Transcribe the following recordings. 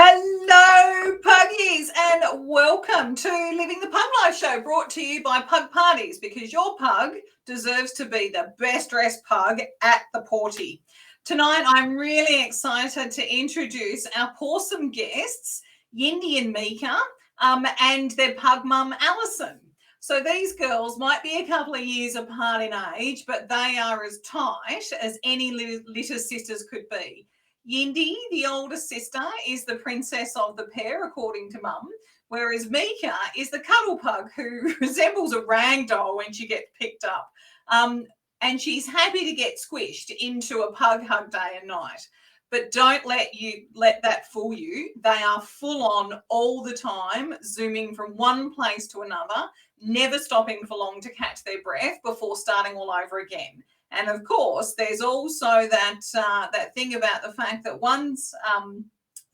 Hello, Puggies, and welcome to Living the Pug Life show, brought to you by Pug Parties, because your pug deserves to be the best dressed pug at the party. Tonight, I'm really excited to introduce our awesome guests, Yindi and Meeka, and their pug mum, Alison. So these girls might be a couple of years apart in age, but they are as tight as any litter sisters could be. Yindy, the older sister, is the princess of the pair, according to Mum, whereas Meeka is the cuddle pug who resembles a rag doll when she gets picked up. And she's happy to get squished into a pug hug day and night. But don't let that fool you. They are full on all the time, zooming from one place to another, never stopping for long to catch their breath before starting all over again. And of course, there's also that thing about the fact that one's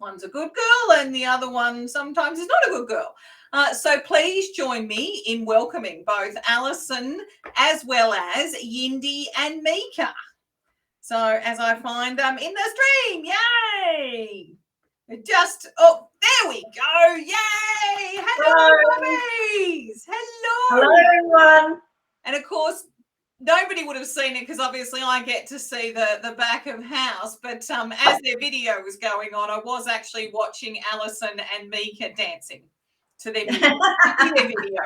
a good girl and the other one sometimes is not a good girl. So please join me in welcoming both Alison as well as Yindi and Meeka. So as I find them in the stream, yay! There we go, yay! Hello, puppies! Hello! Hello, everyone! And of course, nobody would have seen it because obviously I get to see the back of house. But as their video was going on, I was actually watching Alison and Meeka dancing to their video,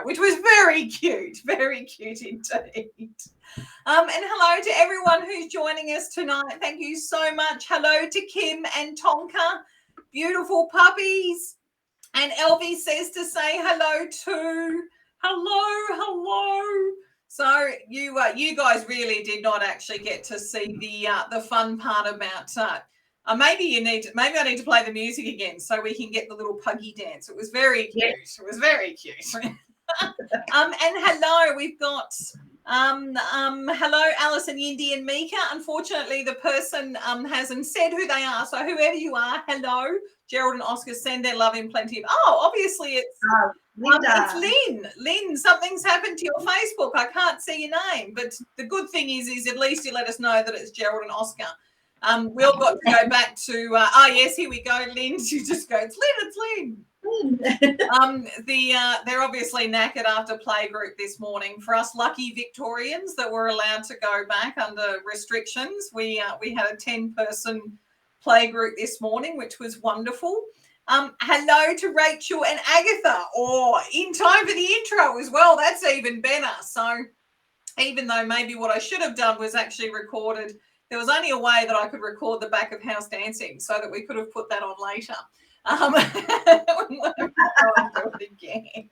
which was very cute indeed. And hello to everyone who's joining us tonight. Thank you so much. Hello to Kim and Tonka, beautiful puppies. And Elvie says to say hello too. Hello. So you guys really did not actually get to see the fun part about. Maybe I need to play the music again so we can get the little puggy dance. It was very cute. Yes. It was very cute. And hello, we've got hello, Alison, Yindi, and Meeka. Unfortunately, the person hasn't said who they are. So whoever you are, hello. Gerald and Oscar send their love in plenty of. Oh, obviously it's Lynn. Lynn, something's happened to your Facebook. I can't see your name, but the good thing is at least you let us know that it's Gerald and Oscar. We've got to go back to. Yes, here we go, Lynn. She just goes, It's Lynn. They're obviously knackered after playgroup this morning. For us lucky Victorians that were allowed to go back under restrictions, we had a 10-person playgroup this morning, which was wonderful. Hello to Rachel and Agatha, or in time for the intro as well. That's even better. So even though maybe what I should have done was actually recorded, there was only a way that I could record the back of house dancing so that we could have put that on later. I'll do it again.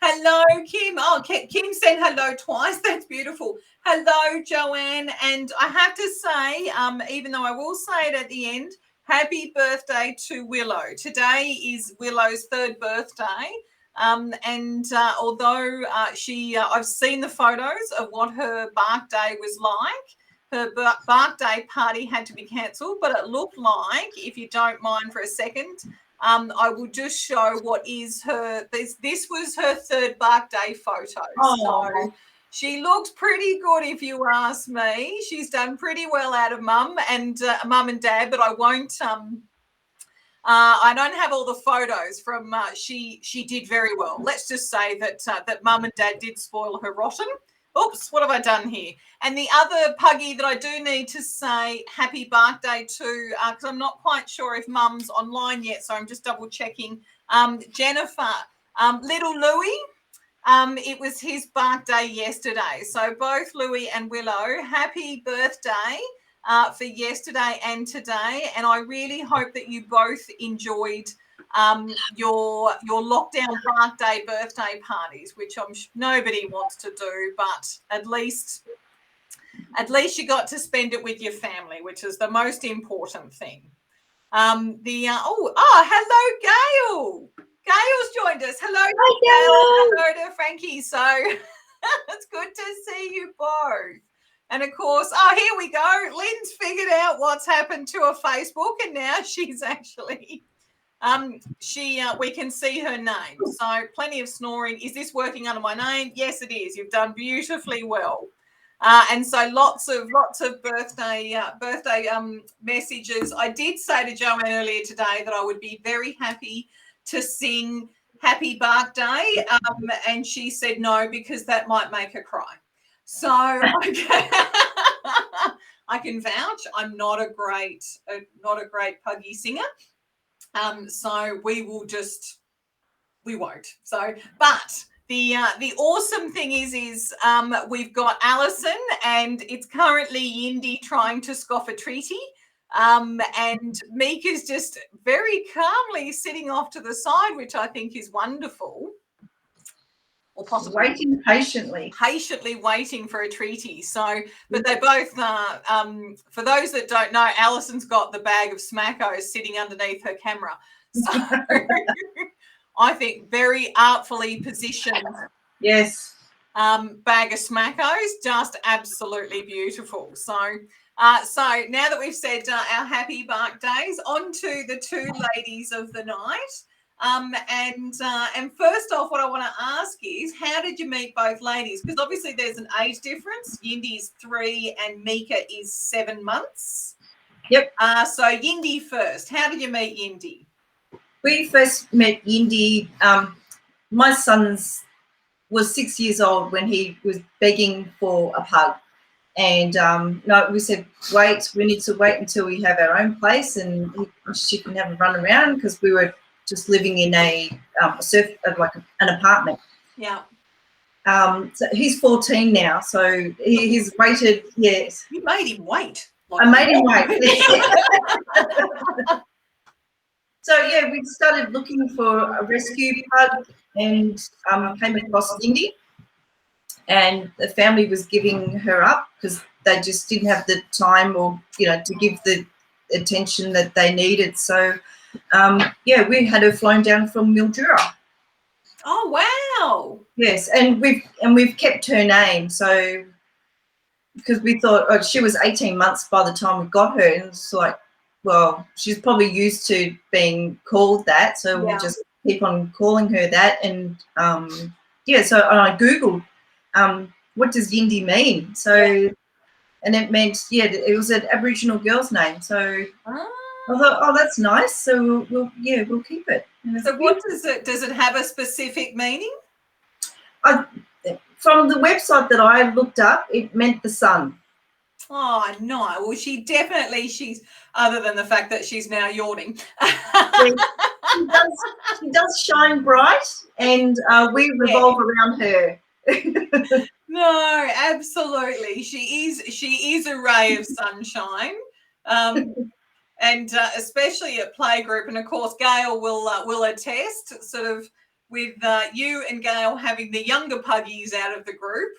Hello, Kim. Oh, Kim said hello twice. That's beautiful. Hello, Joanne. And I have to say, even though I will say it at the end, happy birthday to Willow. Today is Willow's 3rd birthday. Although I've seen the photos of what her bark day was like. Her bark day party had to be cancelled, but it looked like, if you don't mind for a second, I will just show what is her. This was her 3rd bark day photo. Oh. So she looks pretty good, if you ask me. She's done pretty well out of mum and dad, but I won't I don't have all the photos from. She did very well. Let's just say that that Mum and Dad did spoil her rotten. Oops, what have I done here? And the other puggy that I do need to say happy birthday to, because I'm not quite sure if Mum's online yet, so I'm just double checking. Jennifer, little Louie. It was his birthday yesterday. So both Louie and Willow, happy birthday for yesterday and today. And I really hope that you both enjoyed your lockdown birthday parties, which nobody wants to do, but at least you got to spend it with your family, which is the most important thing. Hello, Gail. Gail's joined us. Hello, Gail. Hello to Frankie. So it's good to see you both. And of course, here we go. Lynn's figured out what's happened to her Facebook, and now she's actually we can see her name. So plenty of snoring. Is this working under my name? Yes, it is. You've done beautifully well. And so lots of birthday messages. I did say to Joanne earlier today that I would be very happy to sing happy birthday, and she said no because that might make her cry. So I can vouch I'm not a great puggy singer. So we won't. So, but the awesome thing is we've got Alison, and it's currently Yindy trying to scoff a treaty. And Meeka's just very calmly sitting off to the side, which I think is wonderful. Or possibly waiting patiently waiting for a treaty. So, but they both for those that don't know, Alison's got the bag of smackos sitting underneath her camera. So I think very artfully positioned. Yes. Bag of smackos, just absolutely beautiful. So so now that we've said our happy birthdays, on to the two ladies of the night. And first off, what I want to ask is, how did you meet both ladies? Because obviously there's an age difference. Yindy's 3 and Meeka is 7 months. Yep. So Yindy first. How did you meet Yindy? We first met Yindy. My son was 6 years old when he was begging for a pug. And no, we said, wait, we need to wait until we have our own place and she can have a run around, because we were just living in an apartment. Yeah. So he's 14 now, so he's waited. Yes. You made him wait. I made him wait. So yeah, we started looking for a rescue pug, and came across Yindy, and the family was giving her up because they just didn't have the time or to give the attention that they needed. So yeah, we had her flown down from Mildura. Oh wow! Yes, and we've kept her name, so because we thought she was 18 months by the time we got her, and it's like, well, she's probably used to being called that, so we'll just keep on calling her that. And yeah, so I googled what does Yindy mean, so and it meant it was an Aboriginal girl's name, so. I thought, oh, that's nice. So we'll keep it. So what does it have a specific meaning? From the website that I looked up, it meant the sun. Oh no! Well, she's other than the fact that she's now yawning. She does shine bright, and we revolve around her. No, absolutely. She is a ray of sunshine. And especially at playgroup, and of course Gail will attest, sort of with you and Gail having the younger puggies out of the group.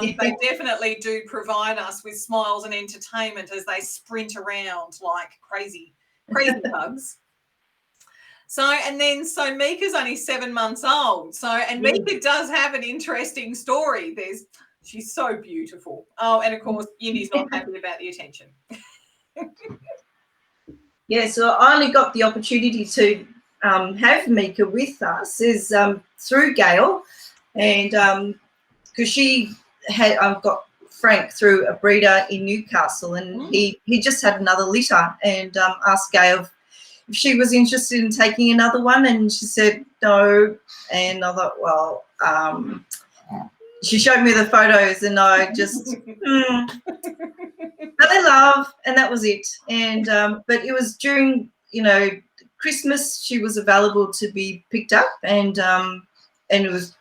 They definitely do provide us with smiles and entertainment as they sprint around like crazy pugs. So Meeka's only 7 months old. So Meeka does have an interesting story. She's so beautiful. Oh, and of course Yindy's not happy about the attention. Yeah, so I only got the opportunity to have Meeka with us is through Gail, and because I've got Frank through a breeder in Newcastle, and he just had another litter, and asked Gail she was interested in taking another one, and she said no. And I thought, well, she showed me the photos, and I just fell in love, and that was it. And but it was during, Christmas. She was available to be picked up, and it was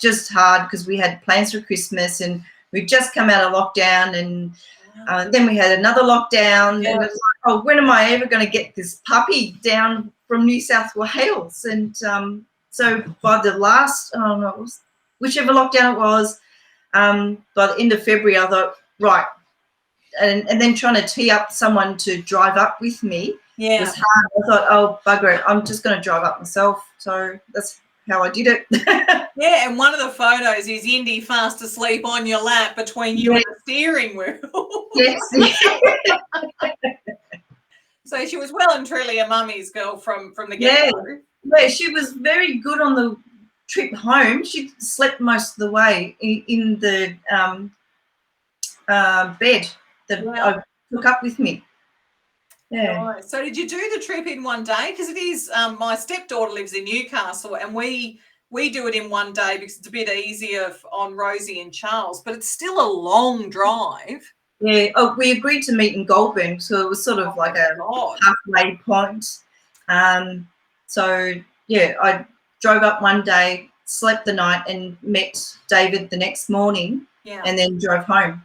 just hard because we had plans for Christmas, and we'd just come out of lockdown, and then we had another lockdown, and it was like, oh, when am I ever going to get this puppy down from New South Wales? And so by the last, whichever lockdown it was, by the end of February, I thought, right, and then trying to tee up someone to drive up with me was hard. I thought, oh, bugger it, I'm just going to drive up myself. So that's how I did it. Yeah, and one of the photos is Yindy fast asleep on your lap between you and the steering wheel. Yes. So she was well and truly a mummy's girl from the get-go. Yeah, she was very good on the trip home. She slept most of the way in the bed that I took up with me. Yeah. Right. So did you do the trip in one day? Because it is, my stepdaughter lives in Newcastle, and we do it in one day because it's a bit easier on Rosie and Charles, but it's still a long drive. Yeah. Oh, we agreed to meet in Goulburn, so it was sort of like a halfway point. So yeah, I drove up one day, slept the night, and met David the next morning, and then drove home.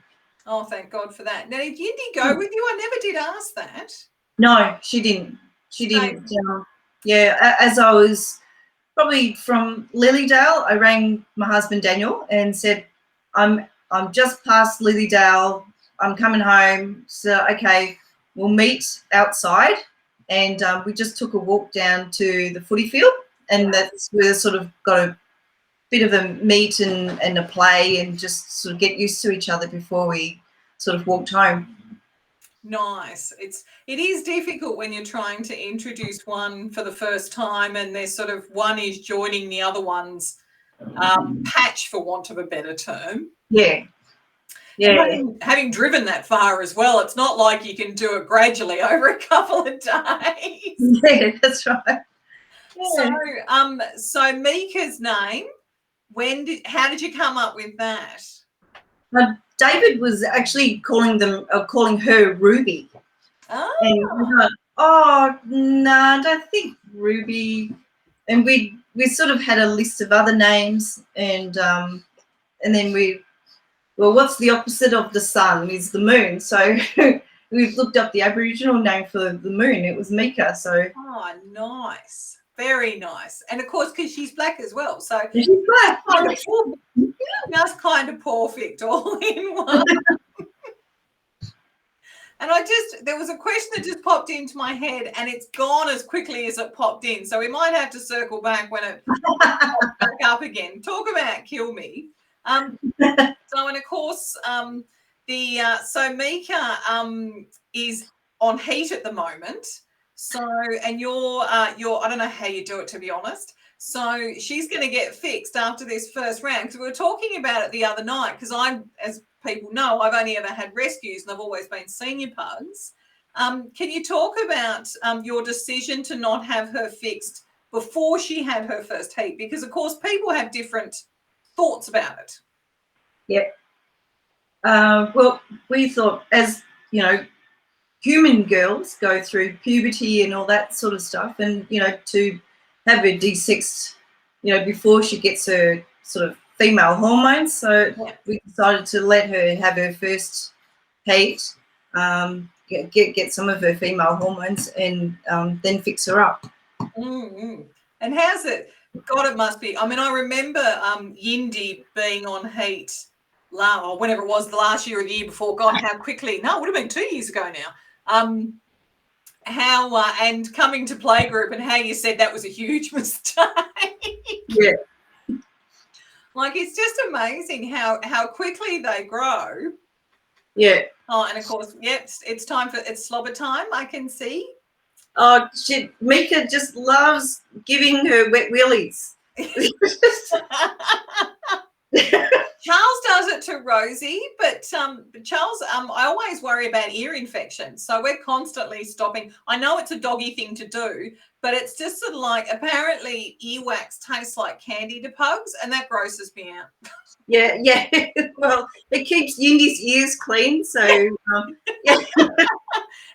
Oh, thank God for that. Now, did Yindy go with you? I never did ask that. No, she didn't. She didn't. As I was probably from Lilydale, I rang my husband Daniel and said, I'm just past Lilydale. I'm coming home. So, okay, we'll meet outside. And we just took a walk down to the footy field, and that's where we sort of got a bit of a meet and a play, and just sort of get used to each other before we sort of walked home. Nice. It is difficult when you're trying to introduce one for the first time, and there's sort of one is joining the other one's patch, for want of a better term. Yeah. Having driven that far as well, it's not like you can do it gradually over a couple of days. Yeah, that's right. Yeah. So Meeka's name, how did you come up with that? David was actually calling her Ruby. Oh. And we thought, no, I don't think Ruby. And we sort of had a list of other names, and then what's the opposite of the sun is the moon. So we've looked up the Aboriginal name for the moon. It was Meeka. So. Oh, nice. Very nice. And of course, because she's black as well. So she's black. Just kind of perfect all in one. And there was a question that just popped into my head, and it's gone as quickly as it popped in. So we might have to circle back when it pops back up again. Talk about kill me. And of course, so Meeka is on heat at the moment. So, and you're I don't know how you do it, to be honest. So she's going to get fixed after this first round, because we were talking about it the other night, because as people know, I've only ever had rescues and I've always been senior pugs. Can you talk about your decision to not have her fixed before she had her first heat? Because, of course, people have different thoughts about it. Yep. Well, we thought, as, human girls go through puberty and all that sort of stuff, and, to have her de-sexed, before she gets her sort of female hormones. So we decided to let her have her first heat, get some of her female hormones, and then fix her up. Mm-hmm. And how's it? God, it must be. I mean, I remember Yindy being on heat whenever it was, the last year or the year before. God, how quickly. No, it would have been 2 years ago now. And coming to playgroup, and how you said that was a huge mistake. Yeah. Like, it's just amazing how quickly they grow. Yeah. Oh, and of course, it's time for it's slobber time, I can see. Oh, Meeka just loves giving her wet willies. Charles does it to Rosie, but Charles, I always worry about ear infections, so we're constantly stopping. I know it's a doggy thing to do, but it's just sort of like apparently earwax tastes like candy to pugs, and that grosses me out. Yeah. Well, it keeps Yindy's ears clean, so yeah.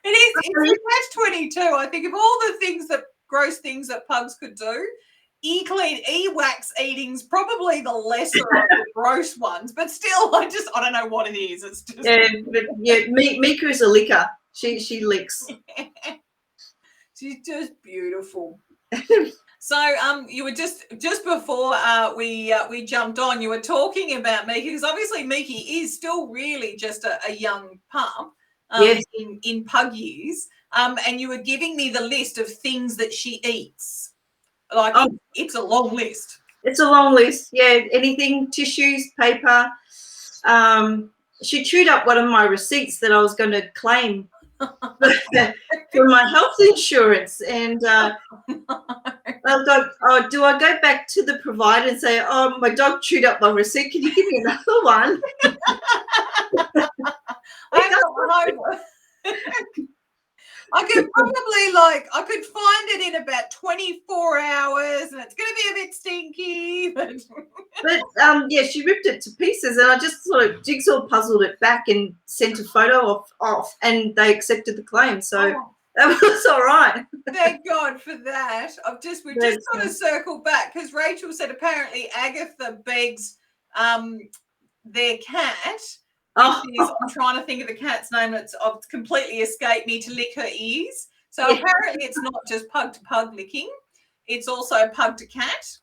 It is. It's catch-22. I think of all the things that gross things that pugs could do, earwax eating's probably the lesser of the gross ones, but still, I don't know what it is. It's just Meeka is a licker. She licks. She's just beautiful. So you were just before we jumped on, you were talking about Meeka, because obviously Meeka is still really just a young pup. Yes. In pug years, and you were giving me the list of things that she eats. Like it's a long list. It's a long list. Yeah, anything, tissues, paper. She chewed up one of my receipts that I was going to claim for my health insurance, and I was like, "Oh, do I go back to the provider and say, oh, my dog chewed up my receipt? Can you give me another one?" I could probably I could find it in about 24 hours, and it's going to be a bit stinky. But yeah, she ripped it to pieces, and I just sort of jigsaw puzzled it back and sent a photo off, and they accepted the claim. So that was all right. Thank God for that. We've just got to circle back, because Rachel said apparently Agatha begs their cat. I'm trying to think of the cat's name. It's completely escaped me, to lick her ears. So apparently it's not just pug to pug licking; it's also pug to cat.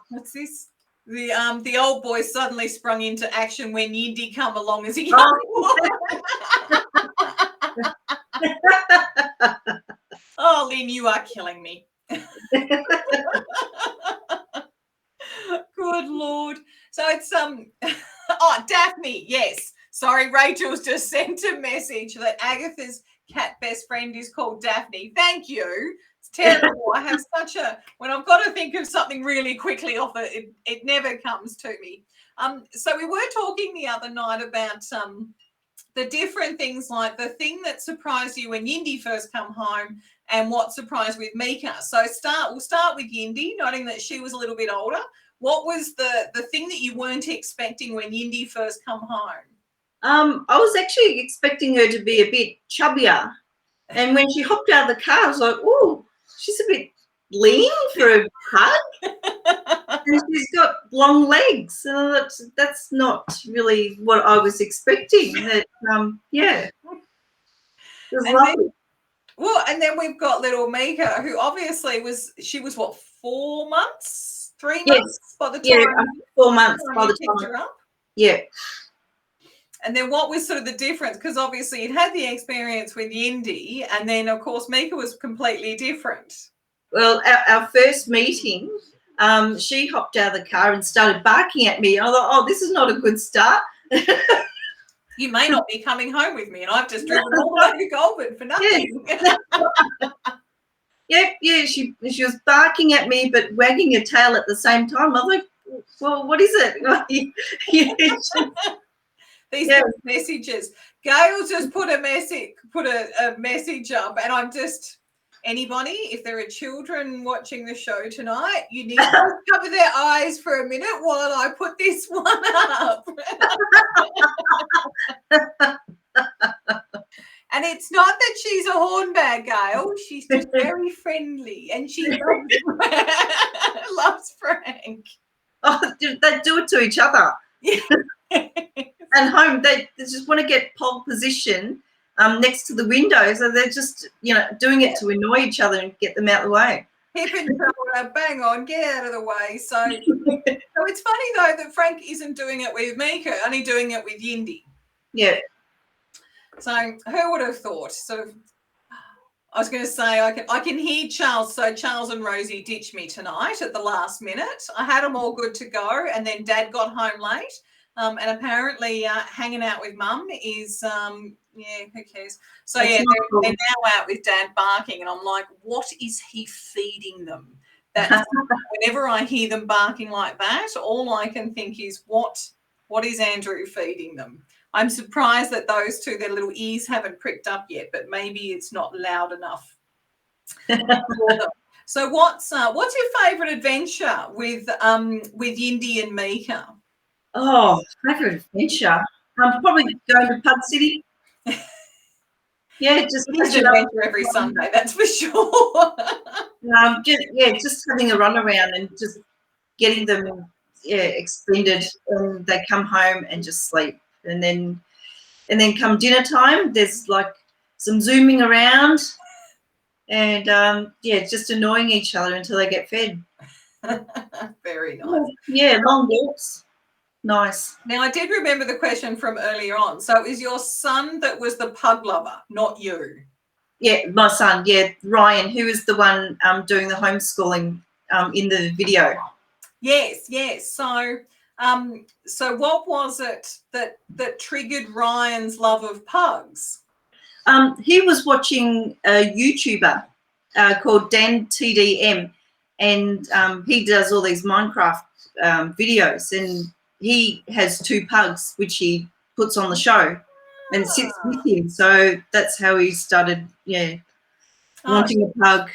What's this? The old boy suddenly sprung into action when Yindy come along as a young boy. Oh, Lynn, you are killing me. Good Lord. So it's Daphne, yes. Sorry, Rachel's just sent a message that Agatha's cat best friend is called Daphne. Thank you. It's terrible. I have when I've got to think of something really quickly off it never comes to me. So we were talking the other night about the different things, like the thing that surprised you when Yindy first come home and what surprised with Meeka. So we'll start with Yindy, noting that she was a little bit older. What was the thing that you weren't expecting when Yindy first come home? I was actually expecting her to be a bit chubbier. And when she hopped out of the car, I was like, oh, she's a bit lean for a pug. And she's got long legs. So that's not really what I was expecting. That, yeah. It was lovely. And then we've got little Meeka, who obviously was 4 months? 3 months by the time 4 months by the time her up. Yeah. And then what was sort of the difference? Because obviously you'd had the experience with Yindy, and then of course Meeka was completely different. Well, our first meeting, she hopped out of the car and started barking at me. I thought, oh, this is not a good start. You may not be coming home with me, and I've just driven all the way to Goulburn for nothing. Yeah, she was barking at me but wagging her tail at the same time. I was like, well, what is it? These messages. Gail just put a message up, and I'm just, anybody, if there are children watching the show tonight, you need to cover their eyes for a minute while I put this one up. And it's not that she's a hornbag, Gail. She's just very friendly, and she loves Frank. Oh, they do it to each other. At home, they just want to get pole position next to the window, so they're just doing it to annoy each other and get them out of the way. Hip and shoulder, bang on, get out of the way. So it's funny though that Frank isn't doing it with Meeka, only doing it with Yindy. Yeah. So who would have thought? Sort of, I was going to say I can hear Charles. So Charles and Rosie ditched me tonight at the last minute. I had them all good to go, and then Dad got home late. And apparently hanging out with Mum is, who cares? So, they're now out with Dad barking, and I'm like, what is he feeding them? That's whenever I hear them barking like that, all I can think is, what is Andrew feeding them? I'm surprised that those two, their little ears haven't pricked up yet, but maybe it's not loud enough for them. So what's your favourite adventure with Yindi and Meeka? Oh, favourite adventure. Probably going to Pug City. Yeah, just It's an adventure every Sunday, that's for sure. just having a run around and just getting them expended, and they come home and just sleep, and then come dinner time, there's like some zooming around, and just annoying each other until they get fed. Very nice. Yeah, long walks. Nice. Now, I did remember the question from earlier on. So it was your son that was the pug lover, not you. Yeah, my son. Yeah, Ryan, who is the one doing the homeschooling in the video. Yes. So, so what was it that triggered Ryan's love of pugs? He was watching a YouTuber called Dan TDM, and he does all these Minecraft videos, and he has 2 pugs which he puts on the show and sits with him. So that's how he started, wanting a pug.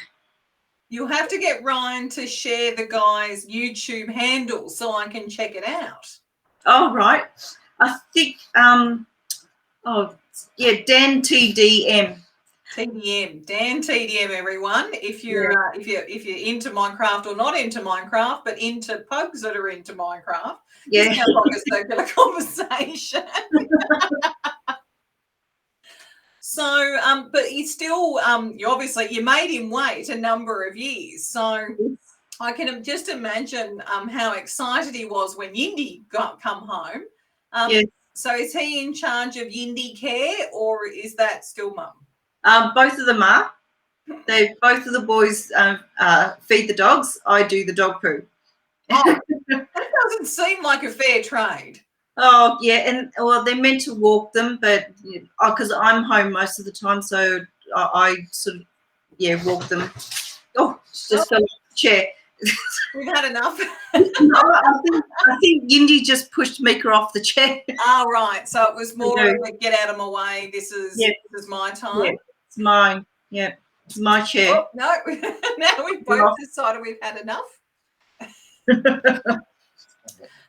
You'll have to get Ryan to share the guy's YouTube handle so I can check it out. Oh, right. I think, Dan TDM. TDM, Dan TDM, everyone. If you're into Minecraft or not into Minecraft, but into pugs that are into Minecraft, this sounds like a circular conversation. So, but you still, you made him wait a number of years. So I can just imagine how excited he was when Yindy come home. So is he in charge of Yindy care, or is that still mum? Both of them are. Both of the boys feed the dogs. I do the dog poo. Oh, that doesn't seem like a fair trade. Oh, yeah, and they're meant to walk them, but because I'm home most of the time, so I sort of walk them. Oh, just fell off the chair. We've had enough. No, I think Yindy just pushed Meeka off the chair. Oh, right. So it was more of a get out of my way. This is my time. Yeah, it's mine. Yeah, it's my chair. Oh, no, now we've both decided we've had enough.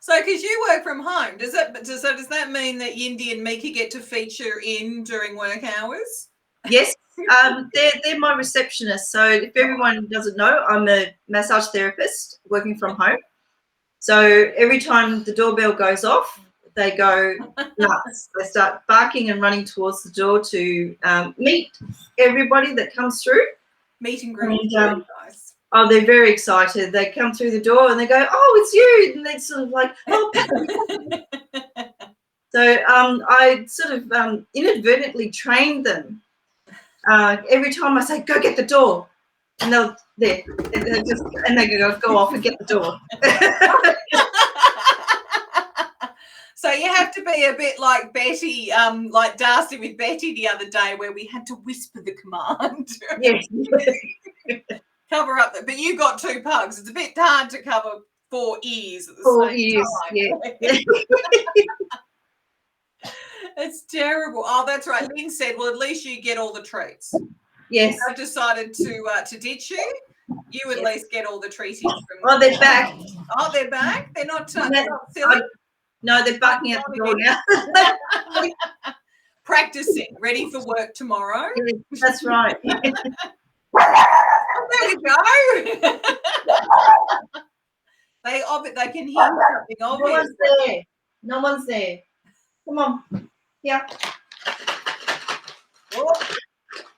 So, because you work from home, does that mean that Yindi and Meeka get to feature in during work hours? Yes, they're my receptionists. So if everyone doesn't know, I'm a massage therapist working from home. So every time the doorbell goes off, they go nuts. They start barking and running towards the door to meet everybody that comes through. Meet and greet. Nice. Oh, they're very excited. They come through the door and they go, "Oh, it's you!" And they sort of like, "Oh." So I sort of inadvertently trained them. Every time I say, "Go get the door," and they go off and get the door. So you have to be a bit like Betty, like Darcy with Betty the other day, where we had to whisper the command. Yes. Cover up, but you got 2 pugs. It's a bit hard to cover 4 ears at the same time. Yeah. It's terrible. Oh, that's right. Lynn said, well, at least you get all the treats. Yes. I've decided to ditch you. You at least get all the treaties. Oh, they're back. Oh, they're back? They're not silly? No, they're barking at the door now. Practicing, ready for work tomorrow. Yes, that's right. There we go. They can hear something obvious. No one's there. Come on. Yeah. Oh,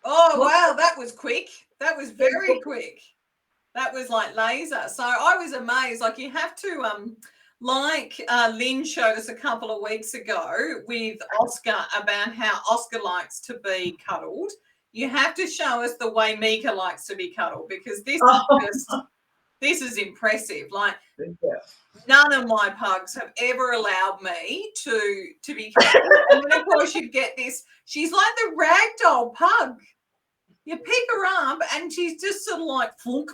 wow, that was quick. That was very quick. That was like laser. So I was amazed. Like, you have to, like Lynn showed us a couple of weeks ago with Oscar about how Oscar likes to be cuddled. You have to show us the way Meeka likes to be cuddled, because this is impressive. Like, none of my pugs have ever allowed me to be cuddled. And then, of course, you get this. She's like the ragdoll pug. You pick her up and she's just sort of like flunk.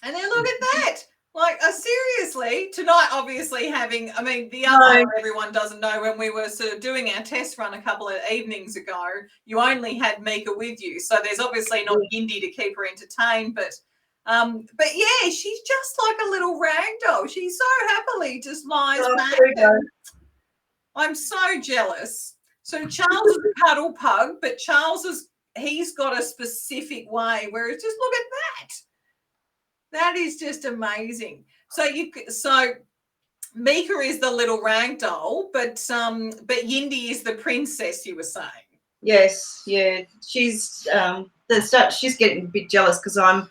And then look at that. Like, seriously, tonight, obviously having, I mean, the other everyone doesn't know, when we were sort of doing our test run a couple of evenings ago, you only had Meeka with you. So there's obviously not Yindy to keep her entertained, but yeah, she's just like a little rag doll. She so happily just lies back. I'm so jealous. So Charles is a cuddle pug, but he's got a specific way, whereas just look at that. That is just amazing. So Meeka is the little rag doll, but Yindy is the princess, you were saying. Yes, yeah. She's she's getting a bit jealous because I'm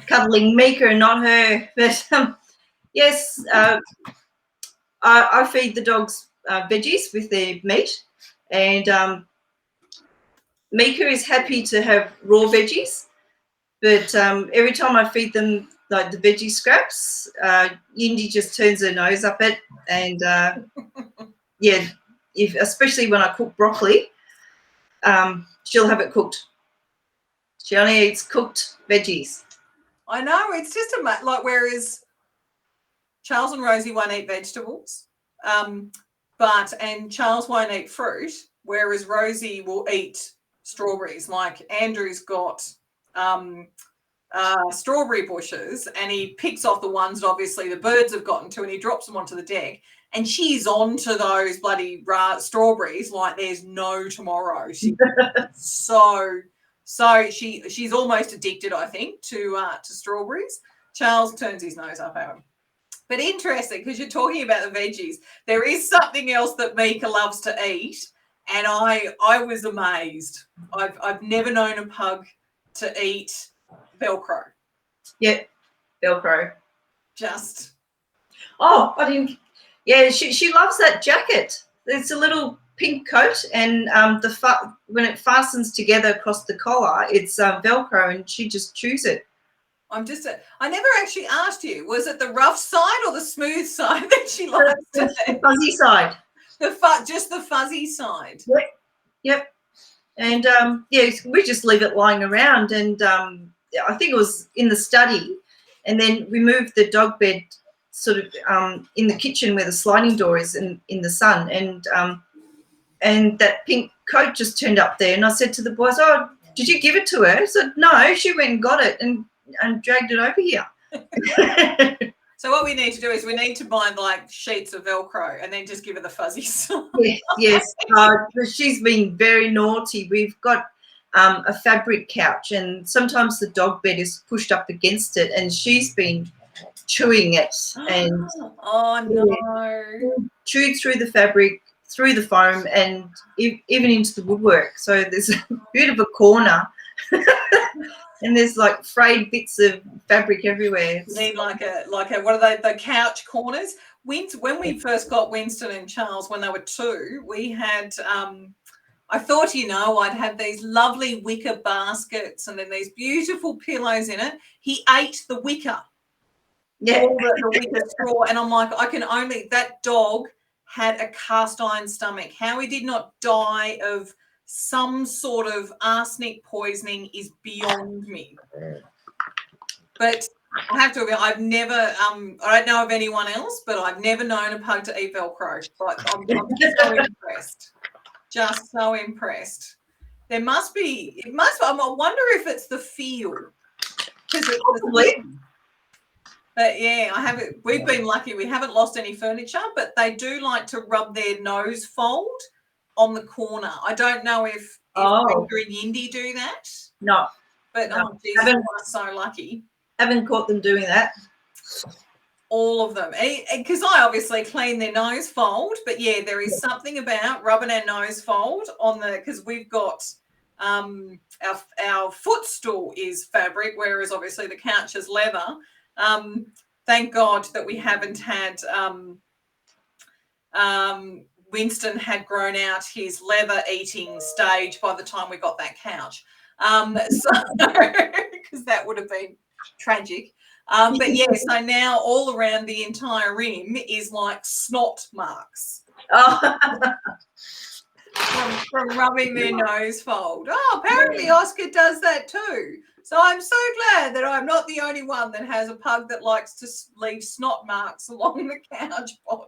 cuddling Meeka and not her. But yes, I feed the dogs veggies with their meat, and Meeka is happy to have raw veggies. But every time I feed them like the veggie scraps, Yindy just turns her nose up it, and yeah, especially when I cook broccoli, she'll have it cooked. She only eats cooked veggies. I know, it's just like, whereas Charles and Rosie won't eat vegetables, and Charles won't eat fruit, whereas Rosie will eat strawberries. Like Andrew's got strawberry bushes, and he picks off the ones that obviously the birds have gotten to, and he drops them onto the deck, and she's on to those bloody strawberries like there's no tomorrow. She's she's almost addicted, I think, to strawberries. Charles turns his nose up at him. But interesting, because you're talking about the veggies, there is something else that Meeka loves to eat, and I was amazed. I've never known a pug to eat Velcro. Yeah, Velcro. Just. Oh, I didn't. Yeah, she loves that jacket. It's a little pink coat, and when it fastens together across the collar, it's Velcro, and she just chews it. I never actually asked you, was it the rough side or the smooth side that she likes to eat? The fuzzy side. Just the fuzzy side. Yep. And yeah, we just leave it lying around, and I think it was in the study, and then we moved the dog bed sort of in the kitchen where the sliding door is in the sun, and that pink coat just turned up there, and I said to the boys, "Oh, did you give it to her?" I said, "No, she went and got it and dragged it over here." So what we need to do is we need to buy like sheets of Velcro and then just give her the fuzzy side. Yes. She's been very naughty. We've got a fabric couch, and sometimes the dog bed is pushed up against it, and she's been chewing it, and chewed through the fabric, through the foam, and even into the woodwork. So there's a bit of a corner. And there's like frayed bits of fabric everywhere. You need like a what are they, the couch corners? When we first got Winston and Charles, when they were 2, we had I thought, I'd have these lovely wicker baskets and then these beautiful pillows in it. He ate the wicker. Yeah. All the wicker straw. And I'm like, that dog had a cast iron stomach. How he did not die of some sort of arsenic poisoning is beyond me. But I have to admit, I've never, I don't know of anyone else, but I've never known a pug to eat Velcro. Like, I'm just so impressed. Just so impressed. I wonder if it's the feel. Because it's Probably. But yeah, we've been lucky. We haven't lost any furniture, but they do like to rub their nose fold on the corner. I don't know if Meeka and Yindy do that. No. But geez, we're so lucky. Haven't caught them doing that. All of them. Because I obviously clean their nose fold, but yeah, there is something about rubbing our nose fold on because we've got our footstool is fabric, whereas obviously the couch is leather. Thank God that we haven't had Winston had grown out his leather eating stage by the time we got that couch. Because that would have been tragic. But yeah, so now all around the entire rim is like snot marks. From rubbing their nose fold. Oh, apparently Oscar does that too. So I'm so glad that I'm not the only one that has a pug that likes to leave snot marks along the couch bottom.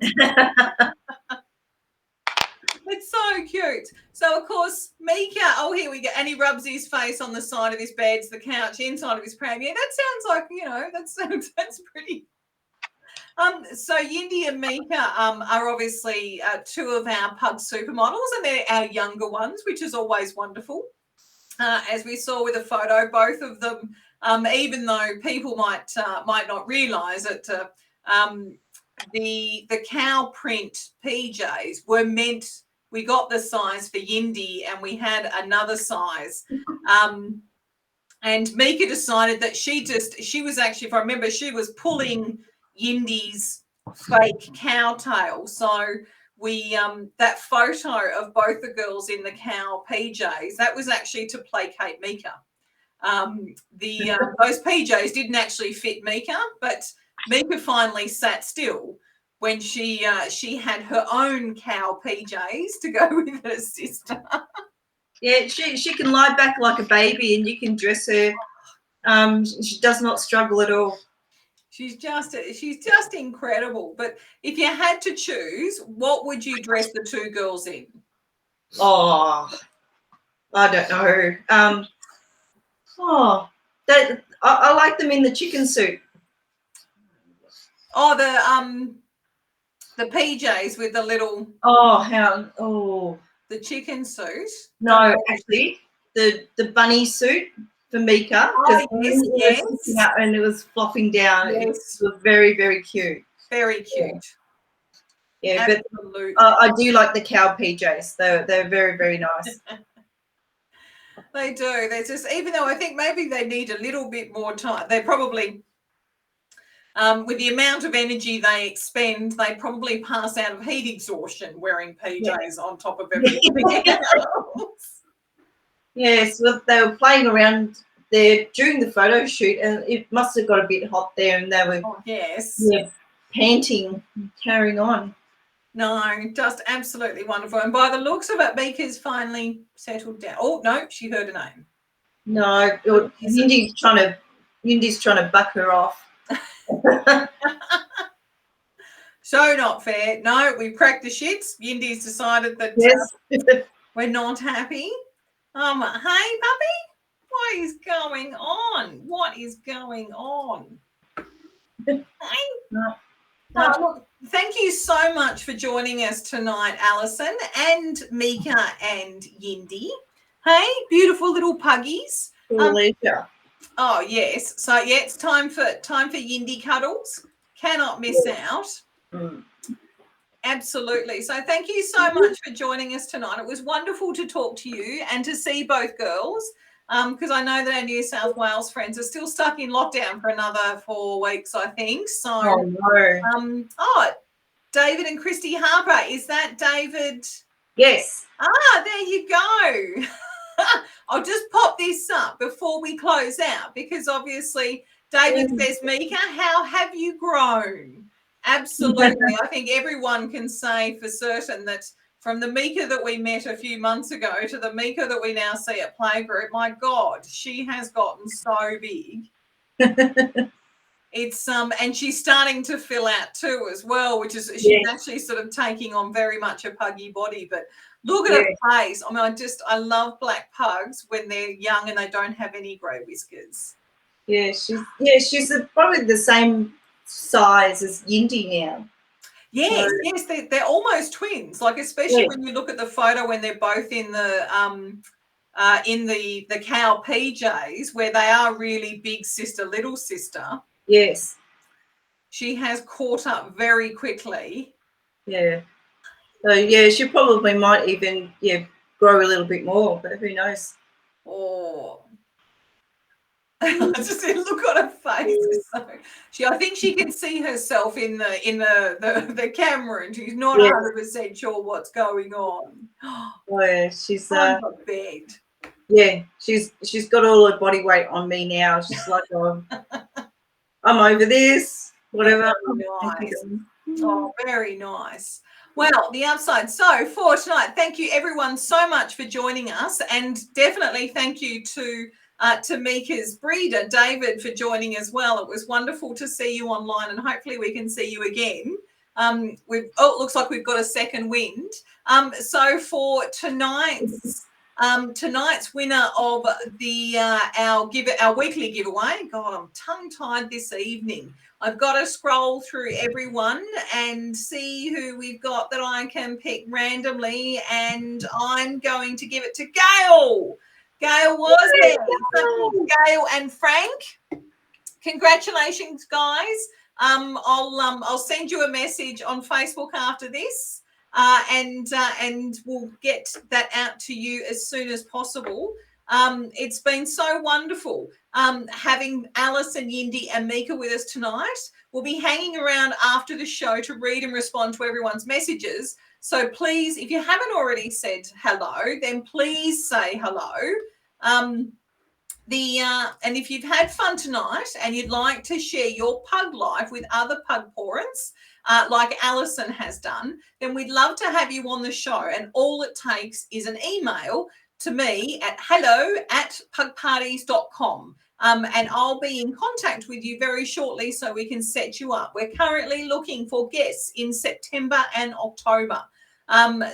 It's so cute. So, of course, Meeka, oh, here we go. And he rubs his face on the side of his bed, the couch, inside of his pram. Yeah, that sounds like, that's pretty. So Yindi and Meeka are obviously two of our pug supermodels, and they're our younger ones, which is always wonderful. As we saw with the photo, both of them, even though people might not realise it, the cow print PJs were meant. We got the size for Yindy, and we had another size. And Meeka decided that she was actually, if I remember, she was pulling Yindy's fake cow tail. So we that photo of both the girls in the cow PJs, that was actually to placate Meeka. Those PJs didn't actually fit Meeka, but Meeka finally sat still when she had her own cow PJs to go with her sister. Yeah, she can lie back like a baby, and you can dress her. She does not struggle at all. She's just incredible. But if you had to choose, what would you dress the two girls in? Oh, I don't know. I like them in the chicken suit. Oh, the PJs with the little. The chicken suit. No, actually, the bunny suit for Meeka. Oh, yes. And it was flopping down. Yes. It was very, very cute. Very cute. Yeah, absolutely. But I do like the cow PJs. They're very, very nice. They do. They're just, even though I think maybe they need a little bit more time. They probably, with the amount of energy they expend, they probably pass out of heat exhaustion wearing PJs on top of everything else. Yes, well, they were playing around there during the photo shoot, and it must have got a bit hot there, and they were panting, carrying on. No, just absolutely wonderful. And by the looks of it, Meeka's finally settled down. Oh no, she heard a name. No, Yindy's trying to buck her off. So not fair. No, we cracked the shits. Yindy's decided that we're not happy. Hey puppy, what is going on? What is going on? Hey. Look, thank you so much for joining us tonight, Alison and Meeka and Yindy. Hey, beautiful little puggies. Pleasure. Oh yes. So yeah, it's time for Yindy cuddles. Cannot miss out. Absolutely. So thank you so much for joining us tonight. It was wonderful to talk to you and to see both girls. Because I know that our New South Wales friends are still stuck in lockdown for another 4 weeks, I think. So, David and Christy Harper. Is that David? Yes. There you go. I'll just pop this up before we close out, because obviously David says, Meeka, how have you grown? Absolutely. I think everyone can say for certain that from the Meeka that we met a few months ago to the Meeka that we now see at Playgroup, my God, she has gotten so big. It's and she's starting to fill out too as well, which is she's actually sort of taking on very much a puggy body. But look at her face. I mean, I love black pugs when they're young and they don't have any grey whiskers. Yeah, she's probably the same size as Yindy now. Yes, they're almost twins. Like, especially when you look at the photo when they're both in the cow PJs, where they are really big sister, little sister. Yes. She has caught up very quickly. Yeah. So she probably might even grow a little bit more, but who knows? Oh. Just look on her face. I think she can see herself in the camera, and she's not 100% sure what's going on. Oh yeah, she's on the bed. Yeah, she's got all her body weight on me now. She's like, I'm over this, whatever. Nice. Oh, very nice. Well, the upside. So for tonight, thank you everyone so much for joining us, and definitely thank you to to Meeka's breeder, David, for joining as well. It was wonderful to see you online, and hopefully we can see you again. It looks like we've got a second wind. So for tonight's winner of the our weekly giveaway. God, I'm tongue-tied this evening. I've got to scroll through everyone and see who we've got that I can pick randomly, and I'm going to give it to Gail. Gail was there. So Gail and Frank, congratulations, guys. I'll send you a message on Facebook after this, and we'll get that out to you as soon as possible. It's been so wonderful having Alison, Yindy and Meeka with us tonight. We'll be hanging around after the show to read and respond to everyone's messages. So please, if you haven't already said hello, then please say hello. And if you've had fun tonight and you'd like to share your pug life with other pug parents, like Alison has done, then we'd love to have you on the show. And all it takes is an email to me at hello@pugparties.com. And I'll be in contact with you very shortly so we can set you up. We're currently looking for guests in September and October.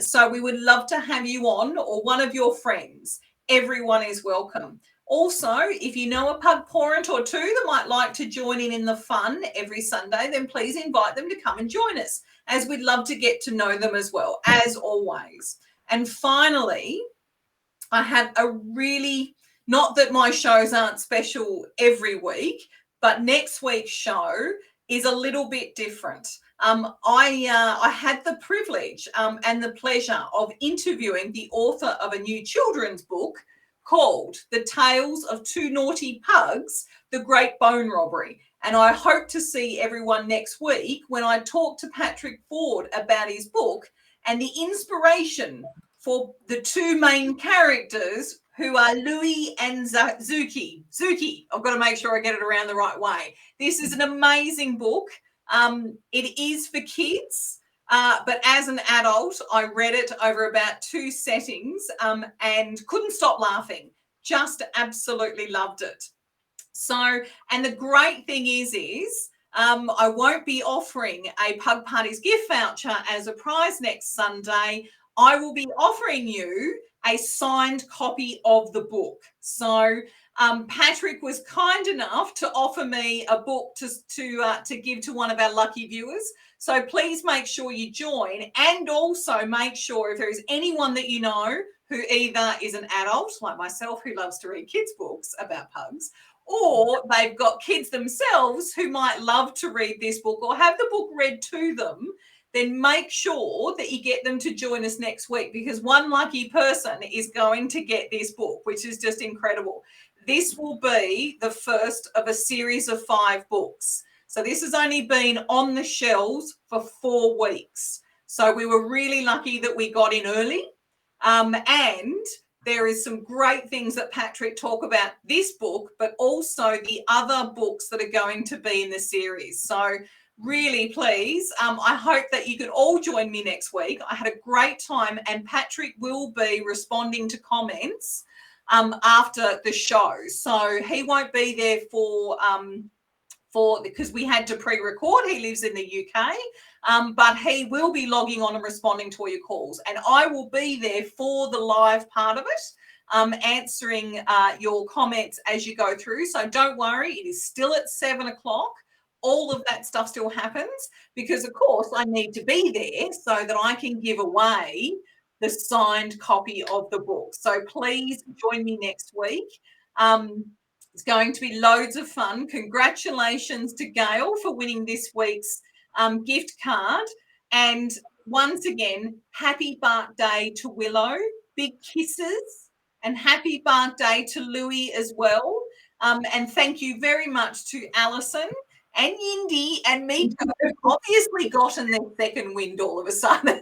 So we would love to have you on, or one of your friends. Everyone is welcome. Also, if you know a pug parent or two that might like to join in the fun every Sunday, then please invite them to come and join us, as we'd love to get to know them as well, as always. And finally, I have a really, not that my shows aren't special every week, but next week's show is a little bit different. I had the privilege and the pleasure of interviewing the author of a new children's book called The Tales of Two Naughty Pugs, The Great Bone Robbery. And I hope to see everyone next week when I talk to Patrick Ford about his book and the inspiration for the two main characters, who are Louie and Zuki. Zuki, I've got to make sure I get it around the right way. This is an amazing book. It is for kids, but as an adult, I read it over about 2 settings and couldn't stop laughing. Just absolutely loved it. So, and the great thing is I won't be offering a Pug Parties gift voucher as a prize next Sunday. I will be offering you a signed copy of the book. So Patrick was kind enough to offer me a book to give to one of our lucky viewers. So please make sure you join, and also make sure if there is anyone that you know who either is an adult like myself who loves to read kids' books about pugs, or they've got kids themselves who might love to read this book or have the book read to them, then make sure that you get them to join us next week, because one lucky person is going to get this book, which is just incredible. This will be the first of a series of 5 books. So this has only been on the shelves for 4 weeks. So we were really lucky that we got in early. And there is some great things that Patrick talk about this book, but also the other books that are going to be in the series. So really, please, I hope that you can all join me next week. I had a great time, and Patrick will be responding to comments after the show. So he won't be there because we had to pre-record. He lives in the UK, but he will be logging on and responding to all your calls. And I will be there for the live part of it, answering your comments as you go through. So don't worry, it is still at 7 o'clock. All of that stuff still happens because, of course, I need to be there so that I can give away the signed copy of the book. So please join me next week. It's going to be loads of fun. Congratulations to Gail for winning this week's gift card. And once again, happy birthday to Willow. Big kisses. And happy birthday to Louie as well. And thank you very much to Alison and Yindi and Meeka, who've obviously gotten their second wind all of a sudden.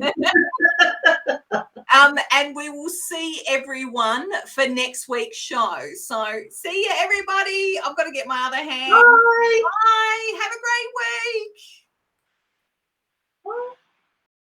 And we will see everyone for next week's show. So see you, everybody. I've got to get my other hand. Bye. Bye. Have a great week. Bye.